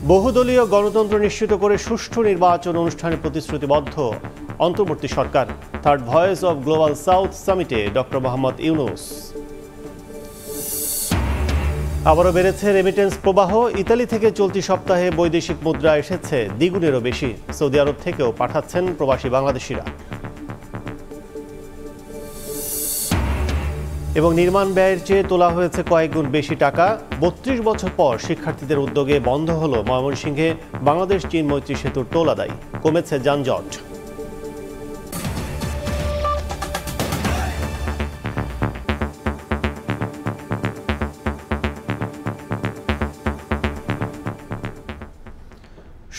বহুদলীয় গণতন্ত্র নিশ্চিত করে সুষ্ঠু নির্বাচন অনুষ্ঠানে প্রতিশ্রুতিবদ্ধ অন্তর্বর্তী সরকার। Third voice of global south সামিটে ডক্টর মোহাম্মদ ইউনূস। আবারও বেড়েছে রেমিটেন্স প্রবাহ। ইতালি থেকে চলতি সপ্তাহে বৈদেশিক মুদ্রা এসেছে দ্বিগুণেরও বেশি। সৌদি আরব থেকেও পাঠাচ্ছেন প্রবাসী বাংলাদেশিরা। এবং নির্মাণ ব্যয়ের চেয়ে তোলা হয়েছে কয়েকগুণ বেশি টাকা। ৩২ বছর পর শিক্ষার্থীদের উদ্যোগে বন্ধ হলো ময়মনসিংহে বাংলাদেশ চীন মৈত্রী সেতুর টোল আদায়। কমেছে যানজট।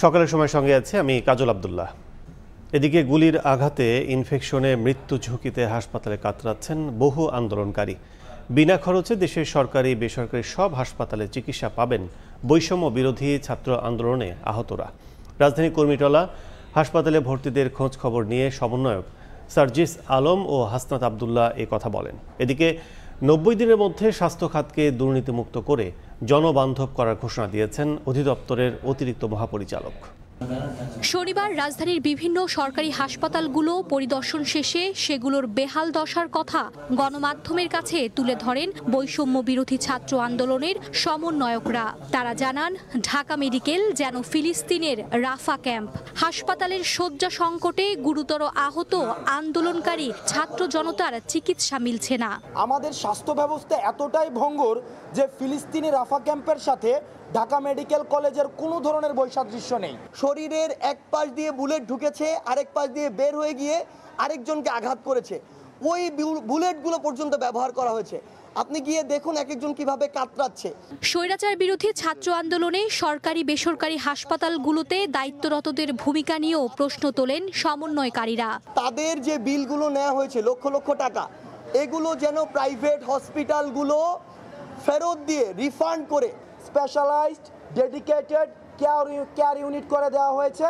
সকালের সময় সঙ্গে আছে আমি কাজল আব্দুল্লাহ। এদিকে গুলির আঘাতে ইনফেকশনে মৃত্যু ঝুঁকিতে হাসপাতালে কাতরাচ্ছেন বহু আন্দোলনকারী। বিনা খরচে দেশের সরকারি বেসরকারি সব হাসপাতালে চিকিৎসা পাবেন বৈষম্য বিরোধী ছাত্র আন্দোলনে আহতরা। রাজধানী কর্মীটলা হাসপাতালে ভর্তিদের খোঁজ খবর নিয়ে সমন্বয়ক সার্জিস আলম ও হাসনাত আবদুল্লাহ এ কথা বলেন। এদিকে ৯০ দিনের মধ্যে স্বাস্থ্য খাতকে দুর্নীতিমুক্ত করে জনবান্ধব করার ঘোষণা দিয়েছেন অধিদপ্তরের অতিরিক্ত মহাপরিচালক। শনিবার রাজধানীর বিভিন্ন সরকারি হাসপাতালগুলো পরিদর্শন শেষে সেগুলোর বেহাল দশার কথা গণমাধ্যমের কাছে তুলে ধরেন বৈষম্য বিরোধী ছাত্র আন্দোলনের সমন্বয়করা। তারা জানান, ঢাকা মেডিকেল যেন ফিলিস্তিনের রাফা ক্যাম্প। হাসপাতালের শয্যা সংকটে গুরুতর আহত আন্দোলনকারী ছাত্র জনতার চিকিৎসা মিলছে না। আমাদের স্বাস্থ্য ব্যবস্থা এতটাই ভঙ্গুর যে ফিলিস্তিনি রাফা ক্যাম্পের সাথে ঢাকা মেডিকেল কলেজের কোনো ধরনের বৈসাদৃশ্য নেই। শরীরের এক পাশ দিয়ে বুলেট ঢুকেছে, আরেক পাশ দিয়ে বের হয়ে গিয়ে আরেকজনকে আঘাত করেছে। ওই বুলেটগুলো পর্যন্ত ব্যবহার করা হয়েছে। আপনি গিয়ে দেখুন এক একজন কিভাবে কাতরাচ্ছে। স্বৈরাচার বিরোধী ছাত্র আন্দোলনে সরকারি বেসরকারি হাসপাতালগুলোতে দায়িত্বরতদের ভূমিকা নিয়েও প্রশ্ন তোলেন সমন্বয়কারীরা। তাদের যে বিলগুলো নেওয়া হয়েছে লক্ষ লক্ষ টাকা, এগুলো যেন প্রাইভেট হসপিটালগুলো ফেরত দিয়ে রিফান্ড করে স্পেশালাইজড ডেডিকেটেড কেয়ার ইউনিট করে দেওয়া হয়েছে,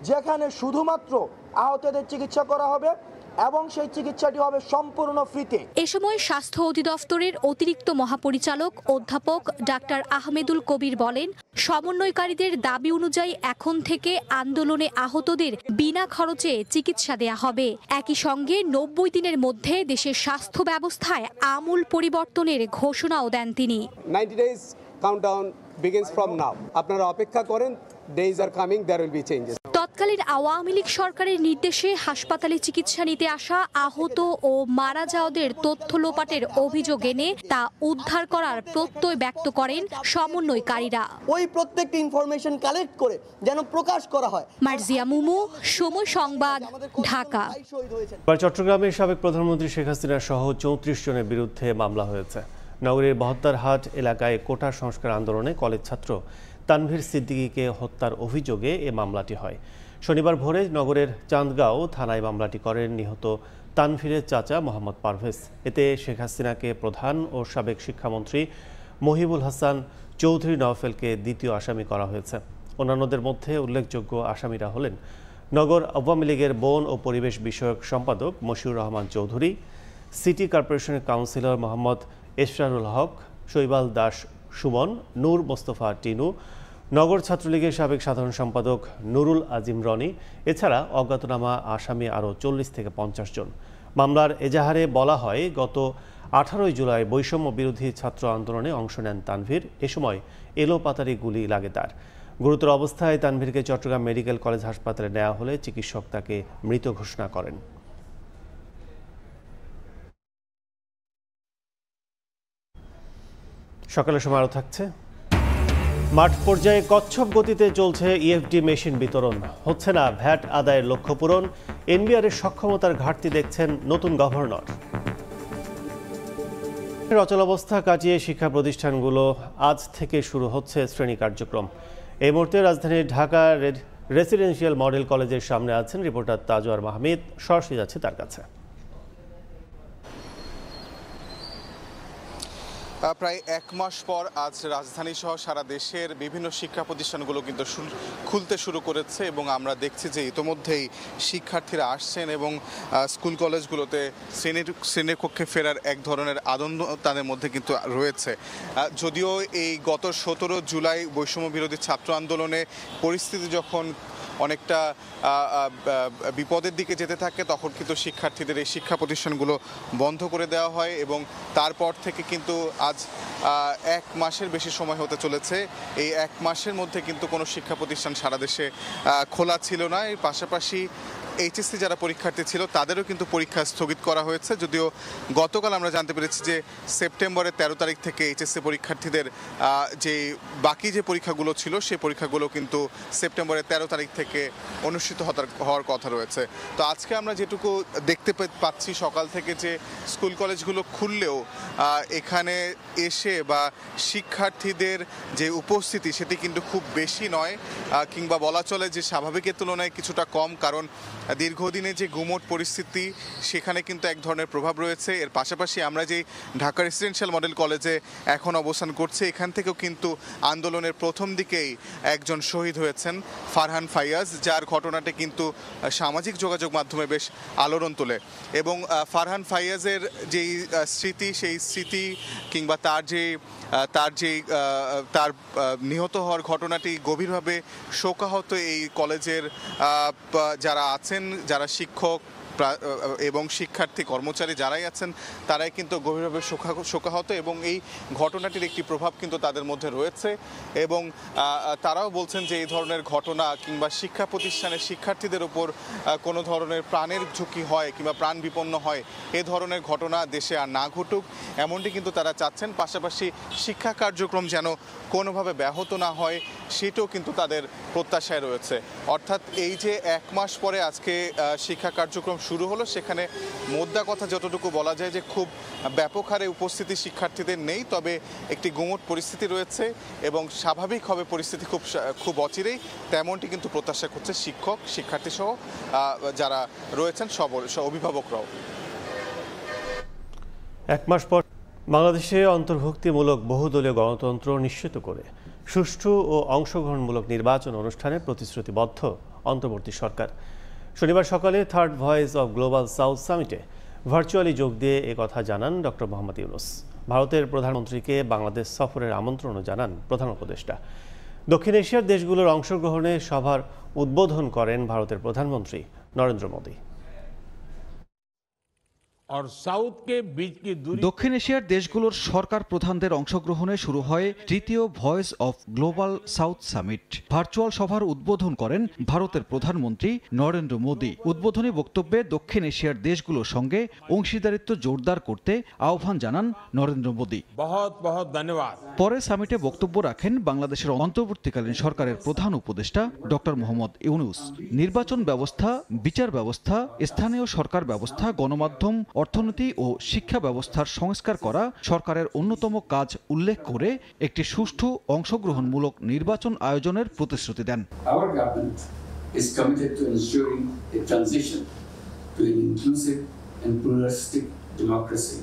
যেখানে শুধুমাত্র আহতদের চিকিৎসা করা হবে এবং সেই চিকিৎসাটি হবে সম্পূর্ণ ফ্রিতে। এ সময় স্বাস্থ্য অধিদপ্তরের অতিরিক্ত মহাপরিচালক অধ্যাপক ডাক্তার আহমেদুল কবির বলেন, সমন্বয়কারীদের দাবি অনুযায়ী এখন থেকে আন্দোলনে আহতদের বিনা খরচে চিকিৎসা দেয়া হবে। একই সঙ্গে ৯০ দিনের মধ্যে দেশের স্বাস্থ্য ব্যবস্থায় আমূল পরিবর্তনের ঘোষণাও দেন তিনি। 90 days countdown begins from now. আপনারা অপেক্ষা করেন, days are coming, there will be changes. তৎকালীন আওয়ামী লীগ সরকারের নির্দেশে হাসপাতালে চিকিৎসা নিতে আসা আহত ও মারা যাওয়াদের তথ্য লোপাটের অভিযোগ এনে তা উদ্ধার করার প্রত্যয় ব্যক্ত করেন সমন্বয়কারীরা। ওই প্রত্যেকটি ইনফরমেশন কালেক্ট করে যেন প্রকাশ করা হয়। মার্জিয়া মুমু, সময় সংবাদ, ঢাকা। চট্টগ্রামের সাবেক প্রধানমন্ত্রী শেখ হাসিনা সহ ৩৪ জনের বিরুদ্ধে মামলা হয়েছে। নগরীর বহদ্দারহাট এলাকায় কোটা সংস্কার আন্দোলনে কলেজ ছাত্র তানভীর সিদ্দিকীকে হত্যার অভিযোগে এ মামলাটি হয়। শনিবার ভোরে নগরের চান্দগাঁও থানায় মামলাটি করেন নিহত তানভীরের চাচা মোহাম্মদ পারভেজ। এতে শেখ হাসিনাকে প্রধান ও সাবেক শিক্ষামন্ত্রী মহিবুল হাসান চৌধুরী নওফেলকে দ্বিতীয় আসামি করা হয়েছে। অন্যান্যদের মধ্যে উল্লেখযোগ্য আসামিরা হলেন নগর আওয়ামী লীগের বন ও পরিবেশ বিষয়ক সম্পাদক মশিউর রহমান চৌধুরী, সিটি কর্পোরেশনের কাউন্সিলর মোহাম্মদ এশরারুল হক, শৈবাল দাস সুমন, নূর মোস্তফা টিনু, নগর ছাত্রলীগের সাবেক সাধারণ সম্পাদক নুরুল আজিম রনি, এছাড়া অজ্ঞাতনামা আসামি আরও ৪০ থেকে ৫০ জন। মামলার এজাহারে বলা হয়, গত ১৮ জুলাই বৈষম্য বিরোধী ছাত্র আন্দোলনে অংশ নেন তানভীর। এ সময় এলোপাতাড়ি গুলি লাগে তার। গুরুতর অবস্থায় তানভীরকে চট্টগ্রাম মেডিকেল কলেজ হাসপাতালে নেওয়া হলে চিকিৎসক তাকে মৃত ঘোষণা করেন। সকালের সময় আরও থাকছে। মাঠ পর্যায়ে কচ্ছপ গতিতে চলছে ইএফডি মেশিন বিতরণ। হচ্ছে না ভ্যাট আদায়ের লক্ষ্য পূরণ। এনবিআরের সক্ষমতার ঘাটতি দেখছেন নতুন গভর্নর। অচলাবস্থা কাটিয়ে শিক্ষা প্রতিষ্ঠানগুলো আজ থেকে শুরু হচ্ছে শ্রেণী কার্যক্রম। এই মুহূর্তে রাজধানীর ঢাকা রেসিডেন্সিয়াল মডেল কলেজের সামনে আছেন রিপোর্টার তাজওয়ার মাহমুদ। সরাসরি যাচ্ছে তার কাছে। প্রায় 1 মাস পর আজ রাজধানী সহ সারা দেশের বিভিন্ন শিক্ষা প্রতিষ্ঠানগুলো কিন্তু খুলতে শুরু করেছে এবং আমরা দেখছি যে ইতোমধ্যেই শিক্ষার্থীরা আসছেন এবং স্কুল কলেজগুলোতে শ্রেণীকক্ষে ফেরার এক ধরনের আনন্দ তাদের মধ্যে কিন্তু রয়েছে। যদিও এই গত 17 জুলাই বৈষম্য বিরোধী ছাত্র আন্দোলনে পরিস্থিতি যখন অনেকটা বিপদের দিকে যেতে থাকে তখন কিন্তু শিক্ষার্থীদের এই শিক্ষা প্রতিষ্ঠানগুলো বন্ধ করে দেওয়া হয় এবং তারপর থেকে কিন্তু আজ 1 মাসের বেশি সময় হতে চলেছে। এই 1 মাসের মধ্যে কিন্তু কোনো শিক্ষা প্রতিষ্ঠান সারা দেশে খোলা ছিল না। এর পাশাপাশি এইচএসসি যারা পরীক্ষার্থী ছিল তাদেরও কিন্তু পরীক্ষা স্থগিত করা হয়েছে। যদিও গতকাল আমরা জানতে পেরেছি যে সেপ্টেম্বরের 13 তারিখ থেকে এইচএসসি পরীক্ষার্থীদের যে বাকি যে পরীক্ষাগুলো ছিল সেই পরীক্ষাগুলো কিন্তু সেপ্টেম্বরের 13 তারিখ থেকে অনুষ্ঠিত হওয়ার কথা রয়েছে। তো আজকে আমরা যেটুকু দেখতে পাচ্ছি সকাল থেকে যে স্কুল কলেজগুলো খুললেও এখানে এসে বা শিক্ষার্থীদের যে উপস্থিতি সেটি কিন্তু খুব বেশি নয়, কিংবা বলা চলে যে স্বাভাবিকের তুলনায় কিছুটা কম। কারণ দীর্ঘদিনে যে গুমোট পরিস্থিতি সেখানে কিন্তু এক ধরনের প্রভাব রয়েছে। এর পাশাপাশি আমরা যে ঢাকা রেসিডেন্সিয়াল মডেল কলেজে এখন অবস্থান করছি এখান থেকেও কিন্তু আন্দোলনের প্রথম দিকেই একজন শহীদ হয়েছেন, ফারহান ফাইয়াজ, যার ঘটনাটি কিন্তু সামাজিক যোগাযোগ মাধ্যমে বেশ আলোড়ন তোলে এবং ফারহান ফাইয়াজের যেই স্মৃতি সেই স্মৃতি কিংবা তার নিহত হওয়ার ঘটনাটি গভীরভাবে শোকাহত এই কলেজের যারা আছেন, যারা শিক্ষক এবং শিক্ষার্থী কর্মচারী যারাই আছেন তারাই কিন্তু গভীরভাবে শোকাহত এবং এই ঘটনাটির একটি প্রভাব কিন্তু তাদের মধ্যে রয়েছে এবং তারাও বলছেন যে এই ধরনের ঘটনা কিংবা শিক্ষা প্রতিষ্ঠানের শিক্ষার্থীদের উপর কোনো ধরনের প্রাণের ঝুঁকি হয় কিংবা প্রাণ বিপন্ন হয় এ ধরনের ঘটনা দেশে আর না ঘটুক এমনটি কিন্তু তারা চাচ্ছেন। পাশাপাশি শিক্ষা কার্যক্রম যেন কোনোভাবে ব্যাহত না হয় সেটাও কিন্তু তাদের প্রত্যাশায় রয়েছে। অর্থাৎ এই যে 1 মাস পরে আজকে শিক্ষা কার্যক্রম শুরু হলো সেখানে মোদ্দা কথা যতটুকু বলা যায় যে খুব ব্যাপক হারে উপস্থিতি শিক্ষার্থীদের নেই, তবে একটি গুমোট পরিস্থিতি রয়েছে এবং স্বাভাবিক হবে পরিস্থিতি খুব অচিরেই, তেমনটি কিন্তু প্রত্যাশা করছে শিক্ষক শিক্ষার্থী সহ যারা রয়েছেন অভিভাবকরাও। 1 মাস পর বাংলাদেশে অন্তর্ভুক্তিমূলক বহুদলীয় গণতন্ত্র নিশ্চিত করে সুষ্ঠু ও অংশগ্রহণমূলক নির্বাচন অনুষ্ঠানে প্রতিশ্রুতিবদ্ধ অন্তর্বর্তী সরকার। শনিবার সকালে third voice of global south সামিটে ভার্চুয়ালি যোগ দিয়ে একথা জানান ডক্টর মোহাম্মদ ইউনূস। ভারতের প্রধানমন্ত্রীকে বাংলাদেশ সফরের আমন্ত্রণও জানান প্রধান উপদেষ্টা। দক্ষিণ এশিয়ার দেশগুলোর অংশগ্রহণে সভার উদ্বোধন করেন ভারতের প্রধানমন্ত্রী নরেন্দ্র মোদী। দক্ষিণ এশিয়ার দেশগুলোর সরকার প্রধানদের অংশগ্রহণে শুরু হয় তৃতীয় voice of global south summit. Virtual সভার উদ্বোধন করেন ভারতের প্রধানমন্ত্রী নরেন্দ্র মোদী। উদ্বোধনী বক্তব্যে দক্ষিণ এশিয়ার দেশগুলোর সঙ্গে অংশীদারিত্ব জোরদার করতে আহ্বান জানান নরেন্দ্র মোদী। ধন্যবাদ। পরে সামিটে বক্তব্য রাখেন বাংলাদেশের অন্তর্বর্তীকালীন সরকারের প্রধান উপদেষ্টা ডক্টর মোহাম্মদ ইউনূস। নির্বাচন ব্যবস্থা, বিচার ব্যবস্থা, স্থানীয় সরকার ব্যবস্থা, গণমাধ্যম, অর্থনীতি ও শিক্ষা ব্যবস্থার সংস্কার করা সরকারের অন্যতম কাজ উল্লেখ করে একটি সুষ্ঠু অংশগ্রহণমূলক নির্বাচন আয়োজনের প্রতিশ্রুতি দেন। Our government is committed to ensuring a transition to an inclusive and pluralistic democracy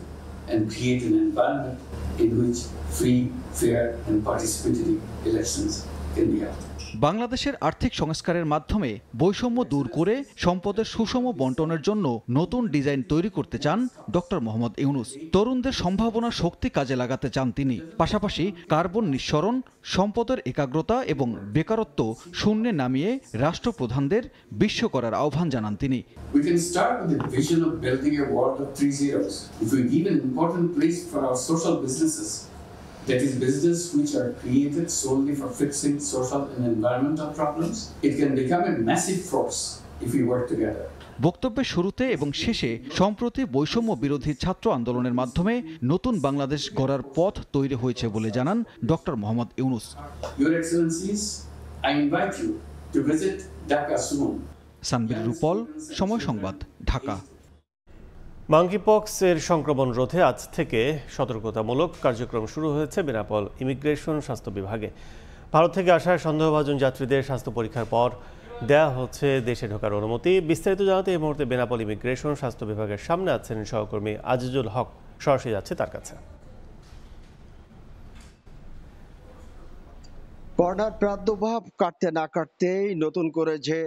and create an environment in which free, fair and participatory elections can be held. বাংলাদেশের আর্থিক সংস্কারের মাধ্যমে বৈষম্য দূর করে সম্পদের সুষম বণ্টনের জন্য নতুন ডিজাইন তৈরি করতে চান ডক্টর মোহাম্মদ ইউনূস। তরুণদের সম্ভাবনা শক্তি কাজে লাগাতে চান তিনি। পাশাপাশি কার্বন নিঃসরণ, সম্পদের একাগ্রতা এবং বেকারত্ব শূন্যে নামিয়ে রাষ্ট্রপ্রধানদের বিশ্ব করার আহ্বান জানান তিনি। We can start with the vision of building a world of 3 zeros. If we give an important place for our social businesses, that is business which are created solely for fixing social and environmental problems, it can become a massive force if we work together. বক্তব্যের শুরুতে এবং শেষে সম্প্রতি বৈষম্য বিরোধী ছাত্র আন্দোলনের মাধ্যমে নতুন বাংলাদেশ গড়ার পথ তৈরি হয়েছে বলে জানান doctor Mohammad Yunus. Your Excellencies, I invite you to visit Dhaka soon. সানবির রূপল, সময় সংবাদ, ঢাকা। মাঙ্কিপক্স এর সংক্রমণ রোধে আজ থেকে সতর্কতামূলক কার্যক্রম শুরু হয়েছে বেনাপোল ইমিগ্রেশন স্বাস্থ্য বিভাগে। ভারত থেকে আসা সন্দেহভাজন যাত্রীদের স্বাস্থ্য পরীক্ষার পর দেয়া হচ্ছে দেশে ঢোকার অনুমতি। বিস্তারিত জানাতে এই মুহূর্তে বেনাপোল ইমিগ্রেশন স্বাস্থ্য বিভাগের সামনে আছেন সহকর্মী আজিজুল হক, সরাসরি যাচ্ছে তার কাছে। করোনার প্রাদুর্ভাব কাটতে না কাটতেই নতুন করে যে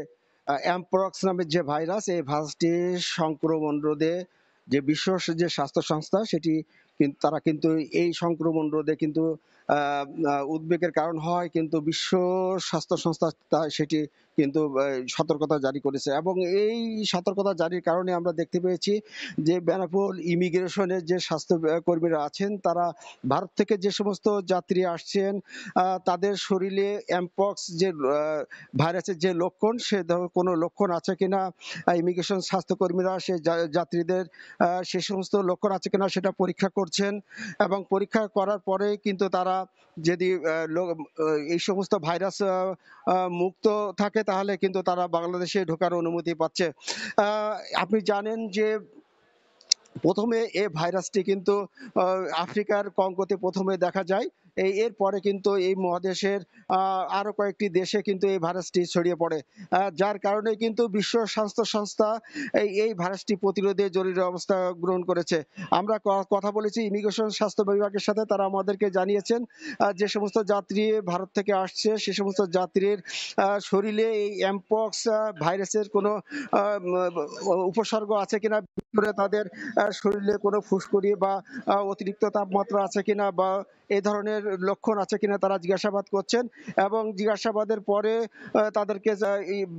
অ্যামপ্রক্স নামের যে ভাইরাস, এই ভাইরাসটির সংক্রমণ রোধে যে বিশ্ব যে স্বাস্থ্য সংস্থা সেটি তারা কিন্তু এই সংক্রমণ রোধে কিন্তু উদ্বেগের কারণ হয়, কিন্তু বিশ্ব স্বাস্থ্য সংস্থা সেটি কিন্তু সতর্কতা জারি করেছে। এবং এই সতর্কতা জারির কারণে আমরা দেখতে পেয়েছি যে বেনাপোল ইমিগ্রেশনের যে স্বাস্থ্য কর্মীরা আছেন, তারা ভারত থেকে যে সমস্ত যাত্রী আসছেন তাদের শরীরে অ্যামপক্স যে ভাইরাসের যে লক্ষণ, সে কোনো লক্ষণ আছে কিনা ইমিগ্রেশন স্বাস্থ্যকর্মীরা সে যাত্রীদের সে সমস্ত লক্ষণ আছে কিনা সেটা পরীক্ষা করছেন। এবং পরীক্ষা করার পরে কিন্তু তারা যদি এই সমস্ত ভাইরাস মুক্ত থাকে তাহলে কিন্তু তারা বাংলাদেশে ঢোকার অনুমতি পাচ্ছে। আপনি জানেন যে প্রথমে এই ভাইরাসটি কিন্তু আফ্রিকার কঙ্গোতে প্রথমে দেখা যায়, এরপরে কিন্তু এই মহাদেশের আরো কয়েকটি দেশে কিন্তু এই ভাইরাসটি ছড়িয়ে পড়ে, যার কারণে কিন্তু বিশ্ব স্বাস্থ্য সংস্থা এই ভাইরাসটি প্রতিরোধে জরুরি অবস্থা গ্রহণ করেছে। আমরা কথা বলেছি ইমিগ্রেশন স্বাস্থ্য বিভাগের সাথে, তারা আমাদেরকে জানিয়েছেন যে সমস্ত যাত্রী ভারত থেকে আসছে সে সমস্ত যাত্রীর শরীরে এই অ্যামপক্স ভাইরাসের কোনো উপসর্গ আছে কিনা, তাদের শরীরে কোনো ফুসকুড়ি বা অতিরিক্ত তাপমাত্রা আছে কিনা বা এই ধরনের লক্ষণ আছে কিনা তারা জিজ্ঞাসাবাদ করছেন, এবং জিজ্ঞাসাবাদের পরে তাদেরকে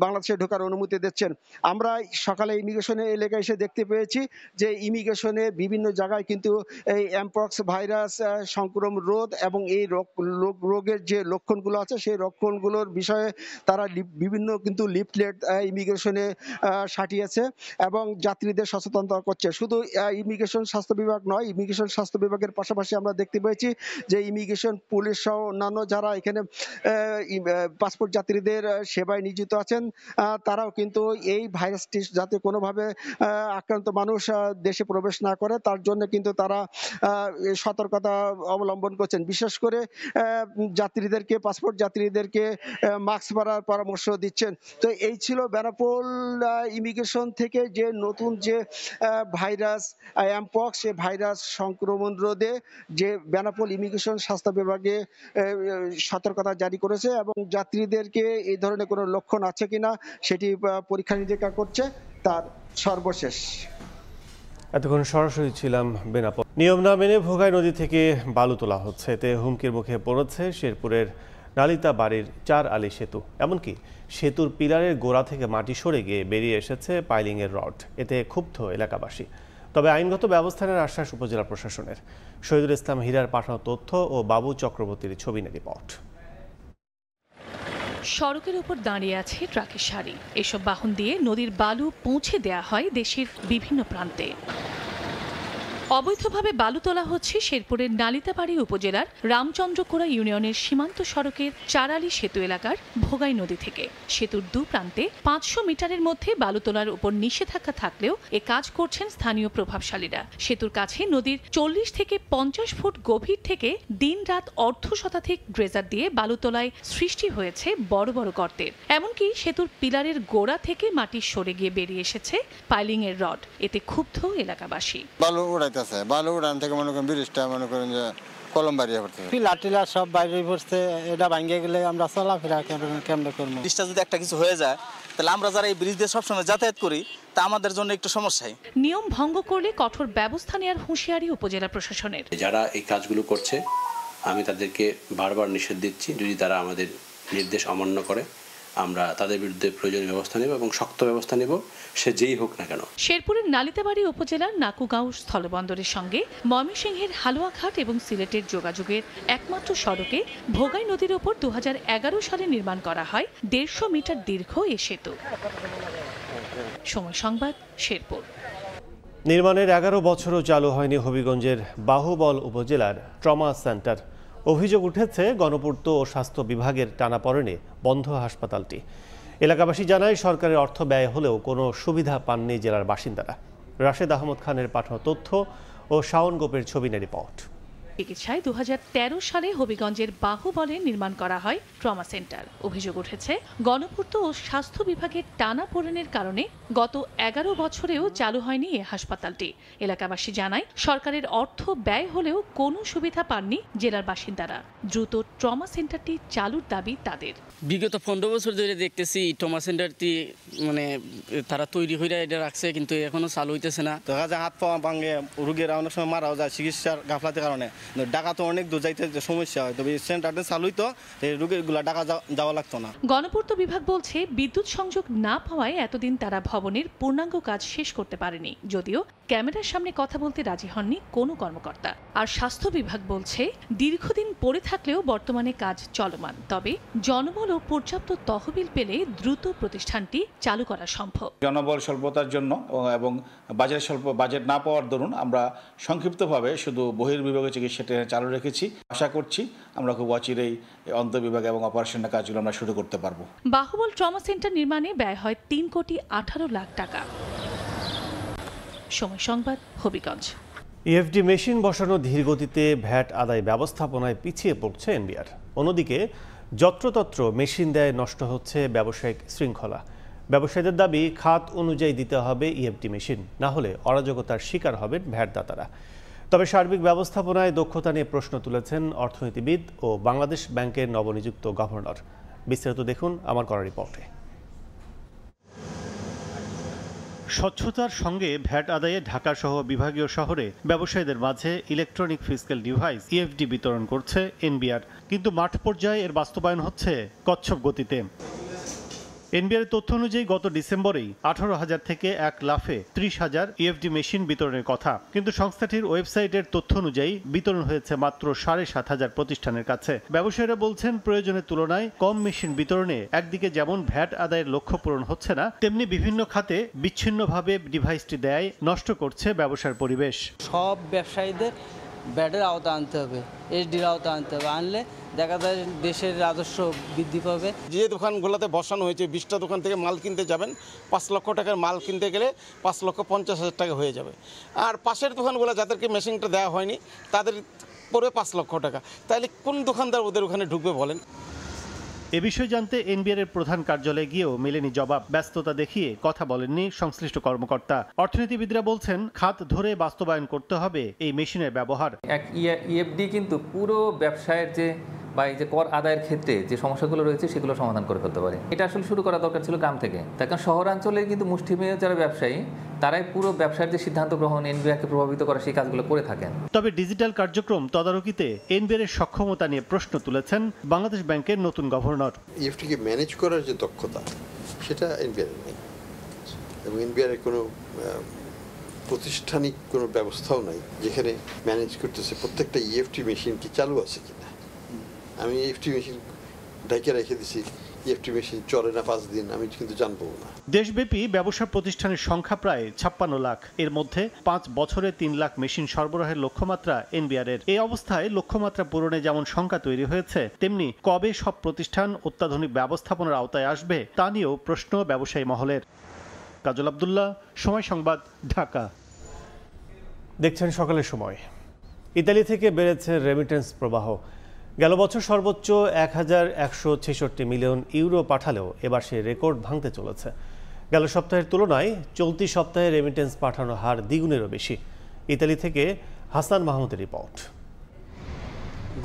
বাংলাদেশে ঢোকার অনুমতি দিচ্ছেন। আমরা সকালে ইমিগ্রেশনের এলাকায় এসে দেখতে পেয়েছি যে ইমিগ্রেশনের বিভিন্ন জায়গায় কিন্তু এই অ্যামপক্স ভাইরাস সংক্রমণ রোধ এবং এই রোগের যে লক্ষণগুলো আছে সেই লক্ষণগুলোর বিষয়ে তারা বিভিন্ন কিন্তু লিফলেট ইমিগ্রেশনে সাটিয়েছে এবং যাত্রীদের সচেতনতা করছে। শুধু ইমিগ্রেশন স্বাস্থ্য বিভাগ নয়, ইমিগ্রেশন স্বাস্থ্য বিভাগের পাশাপাশি আমরা দেখতে পেয়েছি যে ইমিগ্রেশন পুলিশ সহ অন্যান্য যারা এখানে পাসপোর্ট যাত্রীদের সেবায় নিয়োজিত আছেন, তারাও কিন্তু এই ভাইরাসটি যাতে কোনোভাবে আক্রান্ত মানুষ দেশে প্রবেশ না করে তার জন্য কিন্তু তারা সতর্কতা অবলম্বন করছেন। বিশেষ করে যাত্রীদেরকে, পাসপোর্ট যাত্রীদেরকে মাস্ক পরার পরামর্শ দিচ্ছেন। তো এই ছিল বেনাপোল ইমিগ্রেশন থেকে যে নতুন যে ভাইরাস অ্যামপক্স, সে ভাইরাস সংক্রমণ রোধে যে বেনাপোল ইমিগ্রেশন স্বাস্থ্য বিভাগে সতর্কতা জারি করেছে এবং যাত্রীদেরকে এই ধরনের কোনো লক্ষণ আছে কিনা সেটি পরীক্ষা নিরীক্ষা করছে তার সর্বশেষ। এতক্ষণ সরাসরি ছিলাম বেনাপোল। নিয়ম না মেনে ভোগাই নদী থেকে বালু তোলা হচ্ছে, এতে হুমকির মুখে পড়েছে শেরপুরের নালিতা বাড়ির 4 আলি সেতু। এমনকি সেতুর পিলারের গোড়া থেকে মাটি সরে গিয়ে বেরিয়ে এসেছে পাইলিংয়ের রড। এতে ক্ষুব্ধ এলাকাবাসী। তবে আইনগত ব্যবস্থানের আশ্বাস উপজেলা প্রশাসনের। শহীদুল ইসলাম হীরার পাঠানো তথ্য ও বাবু চক্রবর্তীর ছবি নিয়ে রিপোর্ট। সড়কের উপর দাঁড়িয়ে আছে ট্রাকের সারি। এসব বাহন দিয়ে নদীর বালু পৌঁছে দেয়া হয় দেশের বিভিন্ন প্রান্তে। অবৈধভাবে বালু তোলা হচ্ছে শেরপুরের নালিতাবাড়ি উপজেলার রামচন্দ্রকোড়া ইউনিয়নের সীমান্ত সড়কের 4 আলি সেতু এলাকার ভোগাই নদী থেকে। সেতুর দুপ্রান্তে 500 মিটারের মধ্যে বালু তোলার উপর নিষেধাজ্ঞা থাকলেও এ কাজ করছেন স্থানীয় প্রভাবশালীরা। সেতুর কাছে নদীর 40 থেকে 50 ফুট গভীর থেকে দিন-রাত অর্ধশতাধিক ড্রেজার দিয়ে বালু তোলায় সৃষ্টি হয়েছে বড় বড় গর্তের। এমনকি সেতুর পিলারের গোড়া থেকে মাটি সরে গিয়ে বেরিয়ে এসেছে পাইলিংয়ের রড। এতে ক্ষুব্ধ এলাকাবাসী। বালু উড়ান থেকে মনে করেন ব্রিজটা মনে করেন যে কলম বাড়িয়ে পড়ছে, পিলার টিলার সব বাইরে পড়ছে। এটা ভাঙিয়ে গেলে আমরা চলাফেরা কেমনে করবো? ব্রিজটা যদি একটা কিছু হয়ে যায় তাহলে আমরা যারা এই ব্রিজ দিয়ে সবসময় যাতায়াত করি তা আমাদের জন্য একটু সমস্যাই। নিয়ম ভঙ্গ করলে কঠোর ব্যবস্থা নেওয়ার হুঁশিয়ারি উপজেলা প্রশাসনের। যারা এই কাজগুলো করছে আমি তাদেরকে বারবার নিষেধ দিচ্ছি, যদি তারা আমাদের নির্দেশ অমান্য করে আমরা তাদের বিরুদ্ধে প্রয়োজনীয় ব্যবস্থা নেব এবং শক্ত ব্যবস্থা নেব, সে যেই হোক না কেন। শেরপুরের নালিতাবাড়ি উপজেলার নাকুগাঁও স্থলবন্দরের সঙ্গে ময়মনসিংহের হালুয়াঘাট এবং সিলেটের যোগাযোগের একমাত্র সড়কে ভোগাই নদীর ওপর 2011 সালে নির্মাণ করা হয় 150 মিটার দীর্ঘ এ সেতু। সময় সংবাদ, শেরপুর। নির্মাণের 11 বছরও চালু হয়নি হবিগঞ্জের বাহুবল উপজেলার ট্রমা সেন্টার। অভিযোগ উঠেছে গণপূর্ত ও স্বাস্থ্য বিভাগের টানাপড়েনে বন্ধ হাসপাতালটি। এলাকাবাসী জানায় সরকারের অর্থ ব্যয় হলেও কোনো সুবিধা পাননি জেলার বাসিন্দারা। রাশেদ আহমদ খানের পাঠানো তথ্য ও শাওন গোপের ছবি নিয়ে রিপোর্ট। চিকিৎসায় 2013 সালে হবিগঞ্জের বাহুবলে নির্মাণ করা হয় ট্রমা সেন্টার। অভিযোগ উঠেছে গণপূর্ত ও স্বাস্থ্য বিভাগের টানাপোড়েনের কারণে গত 11 বছরেও চালু হয়নি এ হাসপাতালটি। এলাকাবাসী জানায় সরকারের অর্থ ব্যয় হলেও কোনো সুবিধা পাননি জেলার বাসিন্দারা। দ্রুত ট্রমা সেন্টারটি চালুর দাবি তাদের। বিগত 15 বছর ধরে দেখতেছি ট্রমা সেন্টারটি মানে তারা তৈরি হয়ে এটা রাখছে, কিন্তু এখনো চালু হইতেছে না। দেখা যায় হাত পা ভাঙে, রোগীরা অনেক সময় মারাও যায় চিকিৎসার গাফলাতের কারণে। ঢাকা তো অনেক দূর যাইতে সমস্যা হয়, তবে সেন্টারটা চালু হইতো রোগীগুলা ঢাকা যাওয়া লাগতো না। গণপূর্ত বিভাগ বলছে বিদ্যুৎ সংযোগ না পাওয়ায় এতদিন তারা ভবনের পূর্ণাঙ্গ কাজ শেষ করতে পারেনি, যদিও ক্যামেরার সামনে কথা বলতে রাজি হননি কোনো কর্মকর্তা। আর স্বাস্থ্য বিভাগ বলছে দীর্ঘদিন পড়ে থাকলেও বর্তমানে কাজ চলমান, তবে জনবল ও পর্যাপ্ত তহবিল পেলে দ্রুত প্রতিষ্ঠানটি চালু করা সম্ভব। জনবল স্বল্পতার জন্য এবং বাজেট না পাওয়ার দরুন আমরা সংক্ষিপ্তভাবে শুধু বহির্বিভাগীয় চিকিৎসাটা চালু রেখেছি। আশা করছি আমরা খুব অচিরেই অন্তর্বিভাগ এবং অপারেশনের কাজগুলো আমরা শুরু করতে পারবো। বাহুবল ট্রমা সেন্টার নির্মাণে ব্যয় হয় 3,18,00,000 টাকা। সময় সংবাদ, হবিগঞ্জ। ইএফডি মেশিন বসানো ধীরগতিতে ভ্যাট আদায় ব্যবস্থাপনায় পিছিয়ে পড়ছে এনবিআর। অন্যদিকে যত্রতত্র মেশিন দেয় নষ্ট হচ্ছে ব্যবসায়িক শৃঙ্খলা। ব্যবসায়ীদের দাবি খাত অনুযায়ী দিতে হবে ইএফডি মেশিন, না হলে অরাজকতার শিকার হবেন ভ্যাটদাতারা। তবে সার্বিক ব্যবস্থাপনায় দক্ষতা নিয়ে প্রশ্ন তুলেছেন অর্থনীতিবিদ ও বাংলাদেশ ব্যাংকের নবনিযুক্ত গভর্নর। বিস্তারিত দেখুন আমার করা রিপোর্টে। স্বচ্ছতার সঙ্গে ভ্যাট আদায়ে ঢাকাসহ বিভাগীয় শহরে ব্যবসায়ীদের মাঝে ইলেকট্রনিক ফিসক্যাল ডিভাইস ইএফডি বিতরণ করছে এনবিআর, কিন্তু মাঠ পর্যায়ে এর বাস্তবায়ন হচ্ছে কচ্ছপ গতিতে। এনবিআর তথ্য অনুযায়ী গত ডিসেম্বরেই 18,000 থেকে 1 লাফে 30,000 ইএফডি মেশিন বিতরণের কথা, কিন্তু সংস্থাটির ওয়েবসাইটের তথ্য অনুযায়ী বিতরণ হয়েছে মাত্র 7,500 প্রতিষ্ঠানের কাছে। ব্যবসায়ীরা বলছেন প্রয়োজনের তুলনায় কম মেশিন বিতরণে একদিকে যেমন ভ্যাট আদায়ের লক্ষ্য পূরণ হচ্ছে না, তেমনি বিভিন্ন খাতে বিচ্ছিন্নভাবে ডিভাইসটি দেয় নষ্ট করছে ব্যবসার পরিবেশ। সব ব্যবসায়ীদের ভ্যাটের আওতা আনতে হবে, এসডির আওতা আনতে হবে, আনলে দেখা যায় দেশের রাজস্ব বৃদ্ধি পাবে। যে দোকানগুলোতে বসানো হয়েছে 20টা দোকান থেকে মাল কিনতে যাবেন, 5 লক্ষ টাকার মাল কিনতে গেলে 5,50,000 টাকা হয়ে যাবে। আর পাশের দোকানগুলো যাদেরকে মেশিনটা দেওয়া হয়নি তাদের পরে 5 লক্ষ টাকা, তাহলে কোন দোকানদার ওদের ওখানে ঢুকবে বলেন? এ বিষয়ে জানতে এনবিআর এর প্রধান কার্যালয়ে গিয়েও মেলেনি জবাব। ব্যস্ততা দেখিয়ে কথা বলেননি সংশ্লিষ্ট কর্মকর্তা। অর্থনীতিবিদরা বলছেন খাত ধরে বাস্তবায়ন করতে হবে এই মেশিনের ব্যবহার। এক ইএফডি কিন্তু পুরো ব্যবসায়ের যে বা এই যে কর আদায়ের ক্ষেত্রে যে সমস্যাগুলো রয়েছে সেগুলো সমাধান করে ফেলতে পারে। এটা আসলে শুরু করা দরকার ছিল গ্রাম থেকে, তার কারণ শহরাঞ্চলে কিন্তু মুষ্টিমেয় যারা ব্যবসায়ী তারাই পুরো ব্যবসার যে সিদ্ধান্ত গ্রহণ এনবিআরকে প্রভাবিত করা সেই কাজগুলো করে থাকেন। তবে ডিজিটাল কার্যক্রম তদারকিতে এনবিআর এর সক্ষমতা নিয়ে প্রশ্ন তুলেছেন বাংলাদেশ ব্যাংকের নতুন গভর্নর। ইএফটিকে ম্যানেজ করার যে দক্ষতা সেটা এনবিআর নেই, এবং এনবিআর এর কোনো প্রতিষ্ঠানিক কোনো ব্যবস্থাও নাই যেখানে ম্যানেজ করতেছে প্রত্যেকটা ইএফটি মেশিন কি চালু আছে কিনা। আমি ইএফটি মেশিন ঢাকে রেখে দিছি, ইএফটি মেশিন চলে না 5 দিন, আমি কিন্তু জানবো না। দেশব্যাপী ব্যবসা প্রতিষ্ঠানের সংখ্যা প্রায় 56 লাখ। এর মধ্যে 5 বছরে 3 লাখ মেশিন সরবরাহের লক্ষ্যমাত্রা এনবিআর এর। এই অবস্থায় লক্ষ্যমাত্রা পূরণে যেমন শঙ্কা তৈরি হয়েছে, তেমনি কবে সব প্রতিষ্ঠান অত্যাধুনিক ব্যবস্থাপনার আওতায় আসবে তা নিয়েও প্রশ্ন ব্যবসায়ী মহলের। কাজল আব্দুল্লাহ, সময় সংবাদ, ঢাকা। দেখছেন সকালের সময়। ইতালি থেকে বেড়েছে রেমিটেন্স প্রবাহ। গেল বছর সর্বোচ্চ 1,166 মিলিয়ন ইউরো পাঠালেও এবার সে রেকর্ড ভাঙতে চলেছে। গেল সপ্তাহের তুলনায় চলতি সপ্তাহে রেমিটেন্স পাঠানোর হার দ্বিগুণেরও বেশি। ইতালি থেকে হাসান মাহমুদের রিপোর্ট।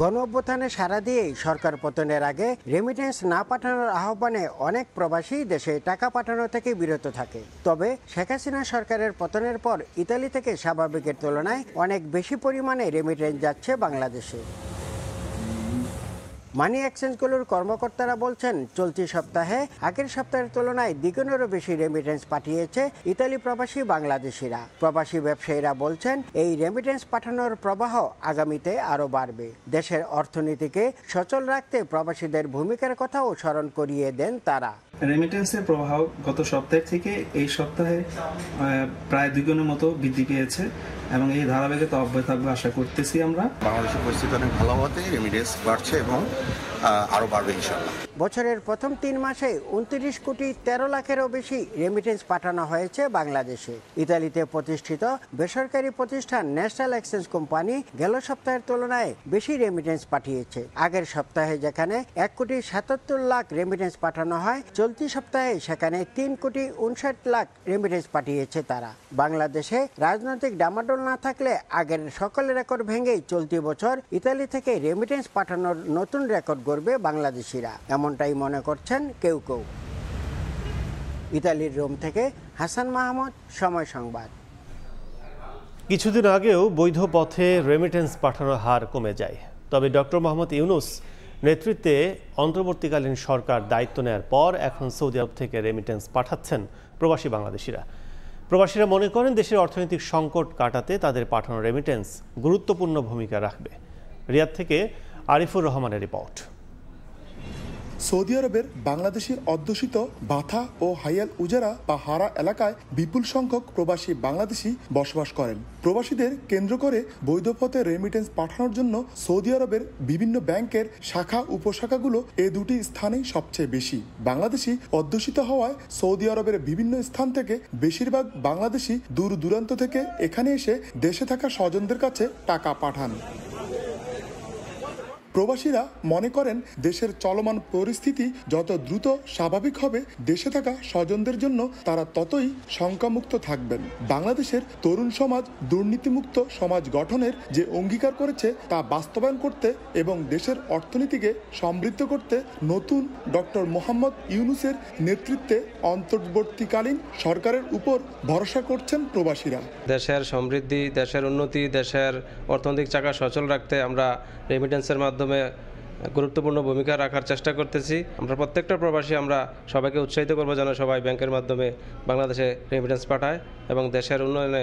গণঅভ্যুত্থানে সাড়া দিয়েই সরকার পতনের আগে রেমিটেন্স না পাঠানোর আহ্বানে অনেক প্রবাসী দেশে টাকা পাঠানো থেকে বিরত থাকে। তবে শেখ হাসিনা সরকারের পতনের পর ইতালি থেকে স্বাভাবিকের তুলনায় অনেক বেশি পরিমাণে রেমিটেন্স যাচ্ছে বাংলাদেশে। মানি এক্সচেঞ্জগুলোর কর্মকর্তারা বলছেন চলতি সপ্তাহে আগের সপ্তাহের তুলনায় দ্বিগুণেরও বেশি রেমিটেন্স পাঠিয়েছে ইতালি প্রবাসী বাংলাদেশিরা। প্রবাসী ব্যবসায়ীরা বলছেন এই রেমিটেন্স পাঠানোর প্রবাহ আগামীতে আরও বাড়বে। দেশের অর্থনীতিকে সচল রাখতে প্রবাসীদের ভূমিকার কথাও স্মরণ করিয়ে দেন তারা। রেমিটেন্সের প্রবাহ গত সপ্তাহের থেকে এই সপ্তাহে প্রায় দ্বিগুণের মতো বৃদ্ধি পেয়েছে এবং এই ধারাবাহিকতা অব্যাহত থাকবে আশা করতেছি আমরা। বাংলাদেশের পরিস্থিতি অনেক ভালো হওয়াতে রেমিটেন্স বাড়ছে এবং আরও বাড়বে ইনশাআল্লাহ। বছরের প্রথম 3 মাসে 29 কোটি 13 লাখেরও বেশি রেমিটেন্স পাঠানো হয়েছে বাংলাদেশে। ইতালিতে প্রতিষ্ঠিত বেসরকারি প্রতিষ্ঠান ন্যাশনাল এক্সচেঞ্জ কোম্পানি গেল সপ্তাহের তুলনায় বেশি রেমিটেন্স পাঠিয়েছে। আগের সপ্তাহে যেখানে 1 কোটি 77 লাখ রেমিটেন্স পাঠানো হয়, চলতি সপ্তাহে সেখানে 3 কোটি 59 লাখ রেমিটেন্স পাঠিয়েছে তারা। বাংলাদেশে রাজনৈতিক ডামাডোল না থাকলে আগের সকল রেকর্ড ভেঙেই চলতি বছর ইতালি থেকে রেমিটেন্স পাঠানোর নতুন রেকর্ড গড়বে বাংলাদেশিরা, এমনটাই মনে করছেন কেউ কেউ। ইতালির রোম থেকে হাসান মাহমুদ, সময় সংবাদ। কিছুদিন আগেও বৈধ পথে রেমিটেন্স পাঠানোর হার কমে যায়, তবে ডক্টর মোহাম্মদ ইউনূস নেতৃত্বে অন্তর্বর্তীকালীন সরকার দায়িত্ব নেওয়ার পর এখন সৌদি আরব থেকে রেমিটেন্স পাঠাচ্ছেন প্রবাসী বাংলাদেশিরা। প্রবাসীরা মনে করেন দেশের অর্থনৈতিক সংকট কাটাতে তাদের পাঠানো রেমিটেন্স গুরুত্বপূর্ণ ভূমিকা রাখবে। রিয়াদ থেকে আরিফুর রহমানের রিপোর্ট। সৌদি আরবের বাংলাদেশের অধ্যুষিত বাথা ও হাইয়াল উজারা বা হারা এলাকায় বিপুল সংখ্যক প্রবাসী বাংলাদেশি বসবাস করেন। প্রবাসীদের কেন্দ্র করে বৈধ পথে রেমিটেন্স পাঠানোর জন্য সৌদি আরবের বিভিন্ন ব্যাংকের শাখা উপশাখাগুলো এই দুটি স্থানেই সবচেয়ে বেশি। বাংলাদেশি অধ্যুষিত হওয়ায় সৌদি আরবের বিভিন্ন স্থান থেকে বেশিরভাগ বাংলাদেশি দূর দূরান্ত থেকে এখানে এসে দেশে থাকা স্বজনদের কাছে টাকা পাঠান। প্রবাসীরা মনে করেন দেশের চলমান পরিস্থিতি যত দ্রুত স্বাভাবিক হবে, দেশে থাকা স্বজনদের জন্য তারা ততই শঙ্কামুক্ত থাকবেন। বাংলাদেশের তরুণ সমাজ দুর্নীতিমুক্ত সমাজ গঠনের যে অঙ্গীকার করেছে তা বাস্তবায়ন করতে এবং দেশের অর্থনীতিকে সমৃদ্ধ করতে নতুন ডক্টর মোহাম্মদ ইউনূসের নেতৃত্বে অন্তর্বর্তীকালীন সরকারের উপর ভরসা করছেন প্রবাসীরা। দেশের সমৃদ্ধি, দেশের উন্নতি, দেশের অর্থনৈতিক চাকা সচল রাখতে আমরা রেমিটেন্সের মাধ্যমে গুরুত্বপূর্ণ ভূমিকা রাখার চেষ্টা করতেছি। আমরা প্রত্যেকটা প্রবাসী আমরা সবাইকে উৎসাহিত করবো যেন সবাই ব্যাংকের মাধ্যমে বাংলাদেশে রেমিটেন্স পাঠায় এবং দেশের উন্নয়নে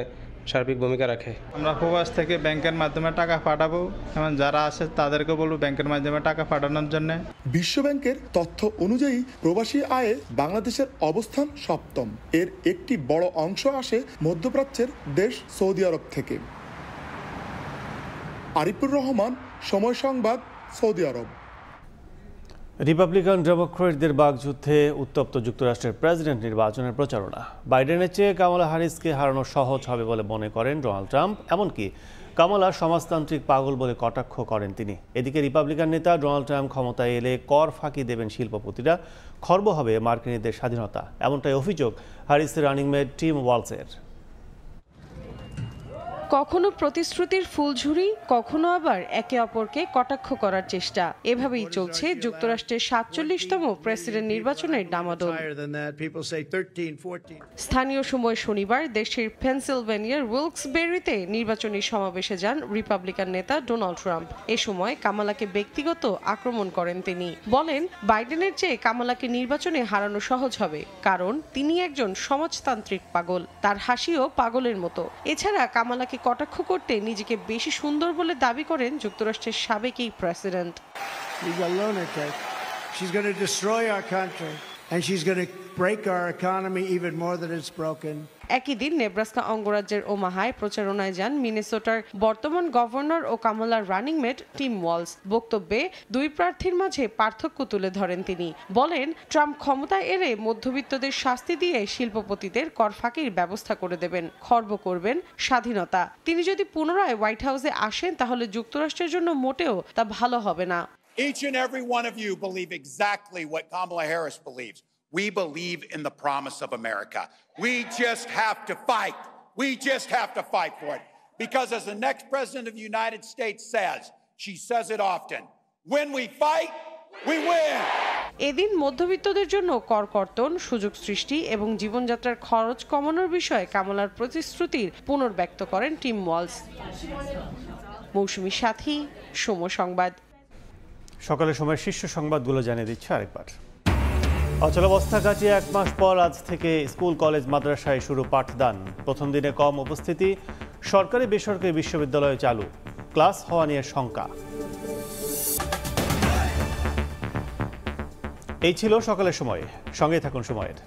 সার্বিক ভূমিকা রাখে। আমরা প্রবাস থেকে ব্যাংকের মাধ্যমে টাকা পাঠাবো এবং যারা আছে তাদেরকে বলবো ব্যাংকের মাধ্যমে টাকা পাঠানোর জন্য। বিশ্বব্যাংকের তথ্য অনুযায়ী প্রবাসী আয়ে বাংলাদেশের অবস্থান 7ম। এর একটি বড় অংশ আসে মধ্যপ্রাচ্যের দেশ সৌদি আরব থেকে। আরিফুর রহমান, সময় সংবাদ, সৌদি আরব। রিপাবলিকান ডেমোক্রেটদের বাকযুদ্ধে উত্তপ্ত যুক্তরাষ্ট্রের প্রেসিডেন্ট নির্বাচনের প্রচারণা। বাইডেনের চেয়ে কামালা হ্যারিসকে হারানো সহজ হবে বলে মনে করেন ডোনাল্ড ট্রাম্প, এমনকি কামালা সমাজতান্ত্রিক পাগল বলে কটাক্ষ করেন তিনি। এদিকে রিপাবলিকান নেতা ডোনাল্ড ট্রাম্প ক্ষমতায় এলে কর ফাঁকি দেবেন শিল্পপতিরা, খর্ব হবে মার্কিনীদের স্বাধীনতা, এমনটাই অভিযোগ হ্যারিসের রানিং মেট টিম ওয়ালসের। কখনো প্রতিশ্রুতির ফুলঝুরি, কখনো আবার একে অপরকে কটাক্ষ করার চেষ্টা, এভাবেই চলছে যুক্তরাষ্ট্রের 47তম প্রেসিডেন্ট নির্বাচনের ডামাডোল। স্থানীয় সময় শনিবার দেশের পেনসিলভেনিয়ার উইলকস-বেরিতে নির্বাচনী সমাবেশে যান রিপাবলিকান নেতা ডোনাল্ড ট্রাম্প। এ সময় কামালাকে ব্যক্তিগত আক্রমণ করেন তিনি। বলেন বাইডেনের চেয়ে কামালাকে নির্বাচনে হারানো সহজ হবে, কারণ তিনি একজন সমাজতান্ত্রিক পাগল। তার হাসিও পাগলের মতো। এছাড়া কামালাকে কটাক্ষ করতে নিজেকে বেশি সুন্দর বলে দাবি করেন যুক্তরাষ্ট্রের সাবেক এই প্রেসিডেন্ট। একই দিন নেব্রাস্কা অঙ্গরাজ্যের ওমাহায় প্রচারণায় যান মিনেসোটার বর্তমান গভর্নর ও কামালার রানিং মেট টিম ওয়ালস। বক্তব্যে দুই প্রার্থীর মাঝে পার্থক্য তুলে ধরেন তিনি। বলেন ট্রাম্প ক্ষমতায় এলে মধ্যবিত্তদের শাস্তি দিয়ে শিল্পপতিদের কর ফাঁকির ব্যবস্থা করে দেবেন, খর্ব করবেন স্বাধীনতা। তিনি যদি পুনরায় হোয়াইট হাউসে আসেন তাহলে যুক্তরাষ্ট্রের জন্য মোটেও তা ভালো হবে না। Each and every one of you believe exactly what Kamala Harris believes. We believe in the promise of America. We just have to fight. We just have to fight for it. Because as the next president of the United States says, she says it often, when we fight, we win. এদিন মধ্যবিত্তদের জন্য কর কর্তন, সুযোগ সৃষ্টি এবং জীবনযাত্রার খরচ কমানোর বিষয়ে কামালার প্রতিশ্রুতির পুনর্ব্যক্ত করেন টিম ওয়ালস। মৌসুমী সাথী, সময় সংবাদ। সকালের সময় শীর্ষ সংবাদগুলো জানিয়ে দিচ্ছে আরেকবার। অচলাবস্থা কাটিয়ে 1 মাস পর আজ থেকে স্কুল, কলেজ, মাদ্রাসায় শুরু পাঠদান। প্রথম দিনে কম উপস্থিতি, সরকারি বেসরকারি বিশ্ববিদ্যালয়ে চালু, ক্লাস হওয়া নিয়ে শঙ্কা। এই ছিল সকালের সময়, সঙ্গে থাকুন সময়ের।